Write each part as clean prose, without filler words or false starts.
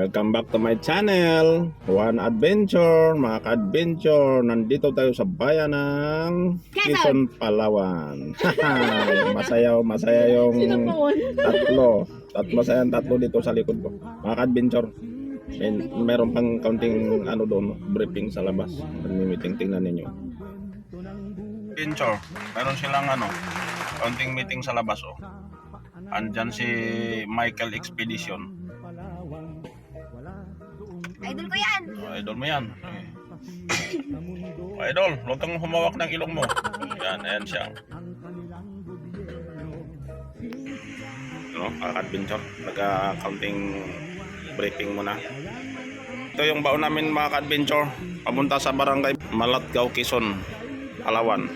Welcome back to my channel, One Adventure. Mga ka-adventure, nandito tayo sa bayan ng Quezon, Palawan. Masaya yung tatlo. Tatlo dito sa likod ko. Mga ka-adventure, meron pang kaunting doon, briefing sa labas. Meeting, tingnan ninyo. Adventure, meron silang kaunting meeting sa labas. Andyan si Michael Expedition. Idol ko yan. Idol mo yan. Idol, huwag kang humawak ng ilong mo. Yan, ayan siya. Adventure, nag-counting briefing muna. Ito yung baon namin mga ka-adventure. Papunta sa barangay Malatgao, Quezon, Palawan.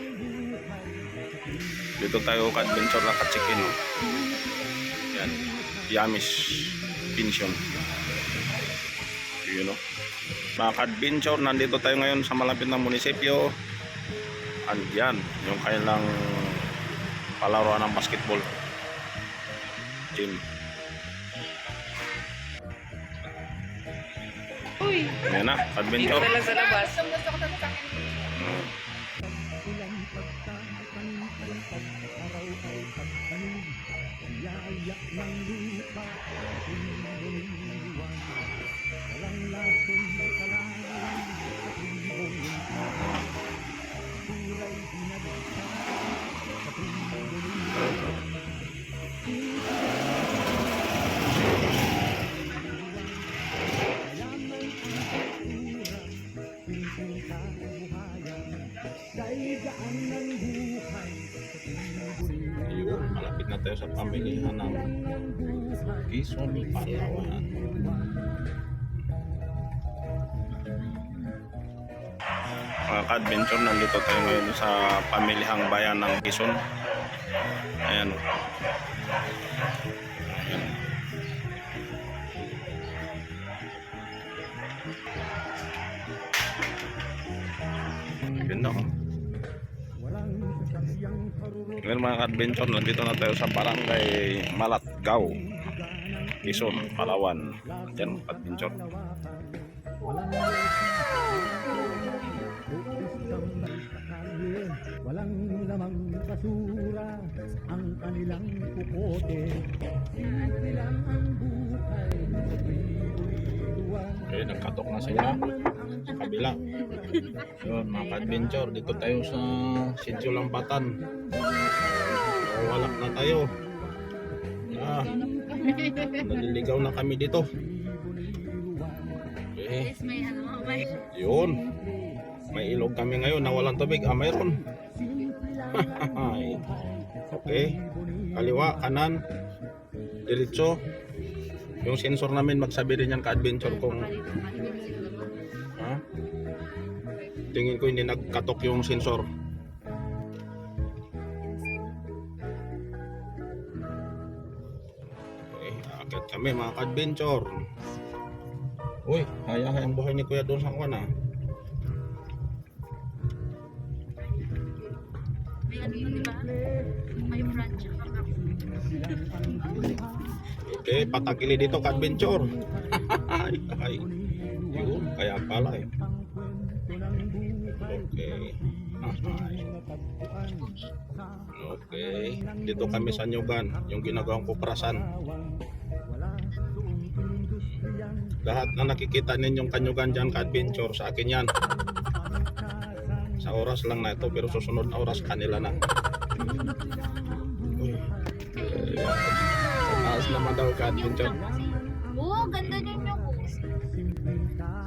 Dito tayo ka-adventure naka-check-in. Yan, Yamis Pension. Mga ka-adventure, nandito tayo ngayon sa malapit ng munisipyo. Andyan yung kailang palaruan ng basketball gym. Uy! Ayan na, adventure. Dito lang sa labas. Ayun, malapit na tayo sa pamilihan ng Quezon, Palawan. Mga ka-adventure, nandito tayo ngayon sa pamilihang bayan ng Quezon. Ayan. Ganda ko. Ngayon mga ka-adventure, nandito na tayo sa barangay Malatgao, Quezon, Palawan. Yan adventure. Walang lamang basura ang kanilang pukote. Simple lang ang buhay. Okay, nagkatok na sila sa kabila. Yun mga ka-adventure, dito tayo sa Sitio Lambatan. Walak na tayo. Naliligaw na kami dito. Okay. Yun. May ilog kami ngayon na walang tubig. Mayroon. Okay. Kaliwa, kanan, diretso. Yung sensor namin magsabi rin yan ka-adventure kung tingin ko hindi nagkatok yung sensor. Okay, akit kami mga ka-adventure. Uy, hayang buhay ni Kuya doon sa kuwan . Okay, patagili dito ka-adventure. Yun, kaya pala . Okay, dito kami sa Nyugan, yung ginagawang kuprasan. Lahat na nakikita ninyong kanyugan dyan ka-adventure, sa akin yan. Sa oras lang na ito, pero susunod na oras kanila na. Sa taas naman daw ka-adventure. Oo, ganda din yung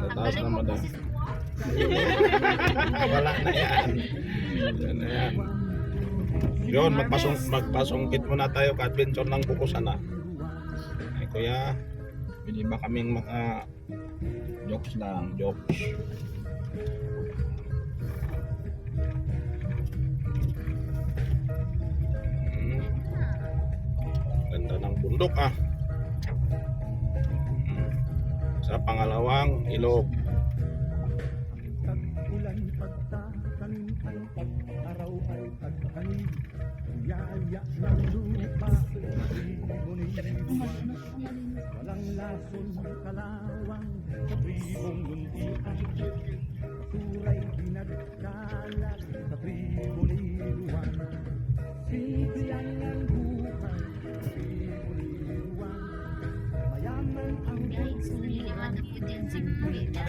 Sa taas naman daw. Wala na yan. Yan na yan. Yun, magpasungkit muna tayo ka-adventure ng Kukusan na. Ay kuya, pwede ba kaming jokes lang, jokes. Ganda ng bundok sa pangalawang ilog. Yaya ng lupa, walang lason kalawang sa tribong muntian. Basuray pinagkalat sa tribo niluwan. Simple lang ang buhay sa tribo niluwan. Mayaman ang Guys, nililiwanag ko dyan si Bida.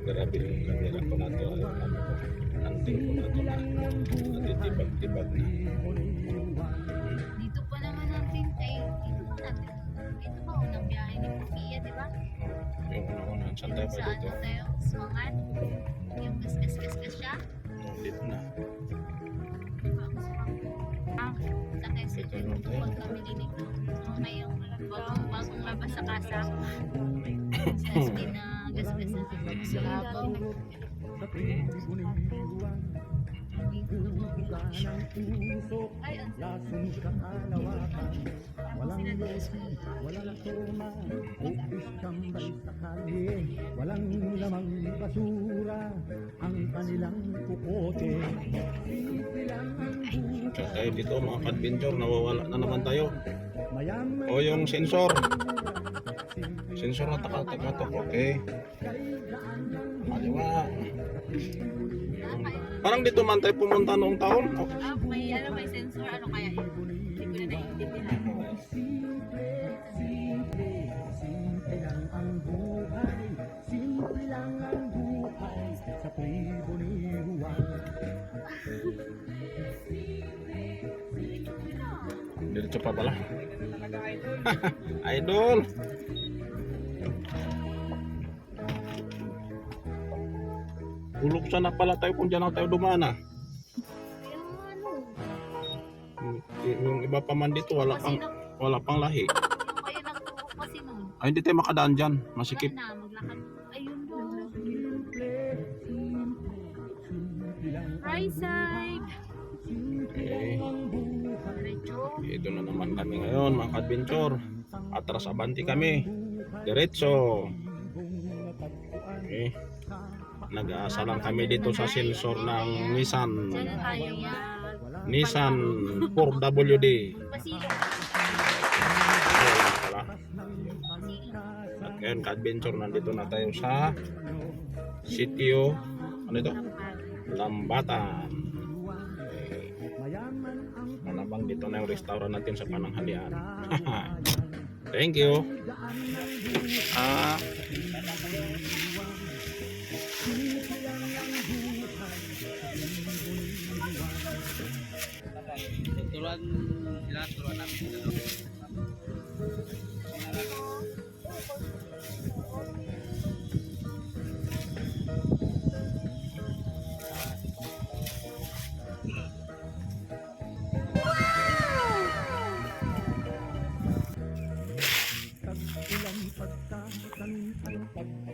Grabe yung kamera ko na to. Nanting ko na to na. Natitibag-tibag na. Dito pa naman natin kay dito pa unang biyahe ni Pia, di ba? Yung una-una, saan tayo pa Saan dito? na tayo? Sumangan? Yung gas-gas-gas siya? Dito na. Sa kasi pag kami dito, ngayong bagong labas sa kasa, sa SB na gas-gas na sa habang sa tribo niluwan. Bubuga ng usok, lasong kakalawakan. Walang losi, walang toma, upis tambay sa kalye. Walang lamang basura, ang kanilang kukote. Simple lang ang buhay. So tayo dito mga ka-adventure, nawawala na naman tayo. Mayaman O yung sensor. Sensor na takatok, okay. Aliwa. Parang dito man tayo pumunta noong taon. Oh, may sensor, ano kaya yun? Hindi ko na naiintindihan. Simple lang ang buhay, simple lang ang buhay sa tribo niluwan. diretso pa pala. Idol. Bulok sana pala tayo kung dyan na tayo dumana. Yung ano, Yung iba pa man dito, wala pang lahi. yung kayo nagturo kasi nun. Ay, hindi tayo makadaan dyan. Masikip. Wala na, maglakad. Ayun doon. Right side. Okay. Diretso. Ito na naman kami ngayon, mga ka-adventure. Atras abanti kami. Diretso. Okay. Nag-aasa lang kami dito sa sensor ng Nissan. Diyan na tayo yan. Nissan 4WD. Pasilong. Ayan pala. Pasilong. At ngayon, ka-adventure, nandito na tayo sa sitio, ano ito? Lambatan. Okay. Manabang dito na yung restaurant natin sa pananghalian. Thank you. Turuan sila, turuan namin sila.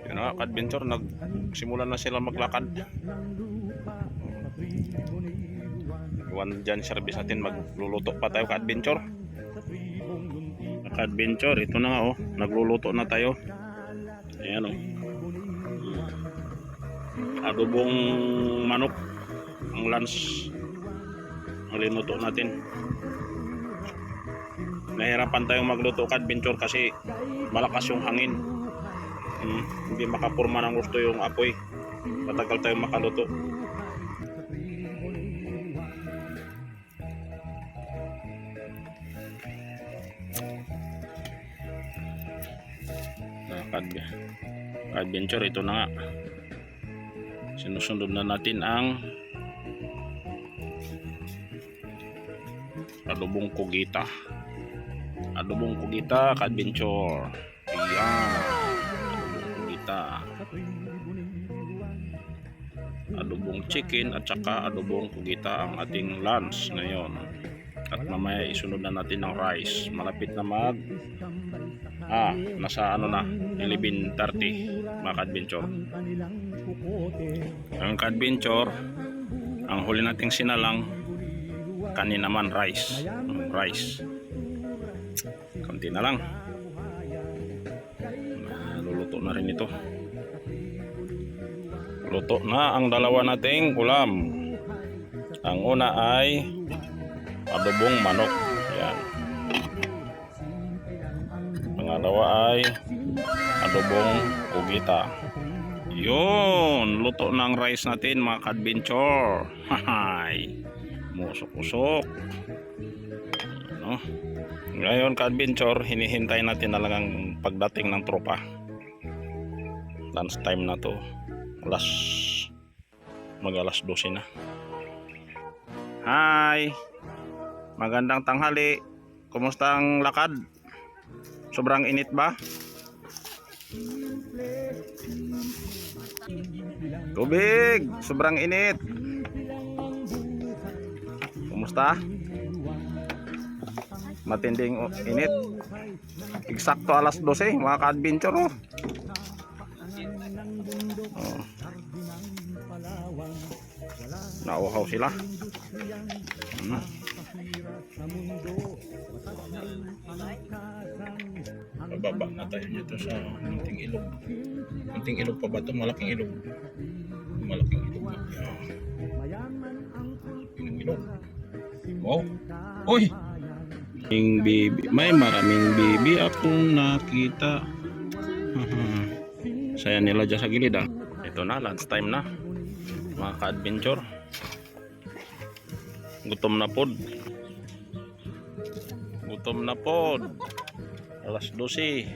Yun na, ka-adventure, nagsimula na sila maglakad. Iwan dyan service natin, magluluto pa tayo ka-adventure. Ka-adventure, ito na nga oh, nagluluto na tayo. Ayan oh. Adobong manok ang lunch ang linuto natin. Nahirapan tayong magluto ka-adventure kasi malakas yung hangin. Hindi makapurma ng gusto yung apoy. Matagal tayong makaluto. Adventure, ito na nga. Sinusunod na natin ang adobong kugita. Adobong kugita, ka-adventure. Ayan. Adobong kugita. Adobong chicken at saka adobong kugita ang ating lunch ngayon. At mamaya isunod na natin ng rice. Malapit na nasa ano na 11:30 mga ka-adventure. Ang ka-adventure, ang huli nating sinalang kanina naman rice. Konti na lang. Luluto na rin ito. Luto na ang dalawa nating ulam. Ang una ay adobong manok. Yan. dalawa ay adobong ugita. Yun, luto ng rice natin mga ka-adventure. Hahay, musok-usok. No? Ngayon ka-adventure, hinihintay natin na lang ang pagdating ng tropa. Lunch time na to. Mag-alas 12 na. Hi! Magandang tanghali. Kumusta ang lakad? Sobrang init ba? Tubig! Sobrang init. Kumusta? Matinding init. Eksakto alas 12 mga ka-adventure. Oh. Nauhaw sila. Bababa na tayo dito sa munting ilog. Munting ilog pa ba ito? Malaking ilog. Malaking ilog na. Yung ilog. Wow. Uy! May maraming bibi akong nakita. Saya nila dyan sa gilid ah. Ito na, lunch time na. Mga ka-adventure. Gutom na pod. Gutom na pod. Alas 12.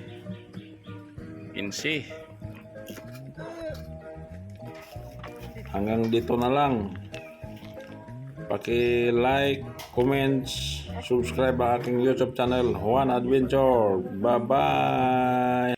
15. Hanggang dito na lang. Paki-like, comments, subscribe ang aking YouTube channel, Juan Adventure. Bye-bye!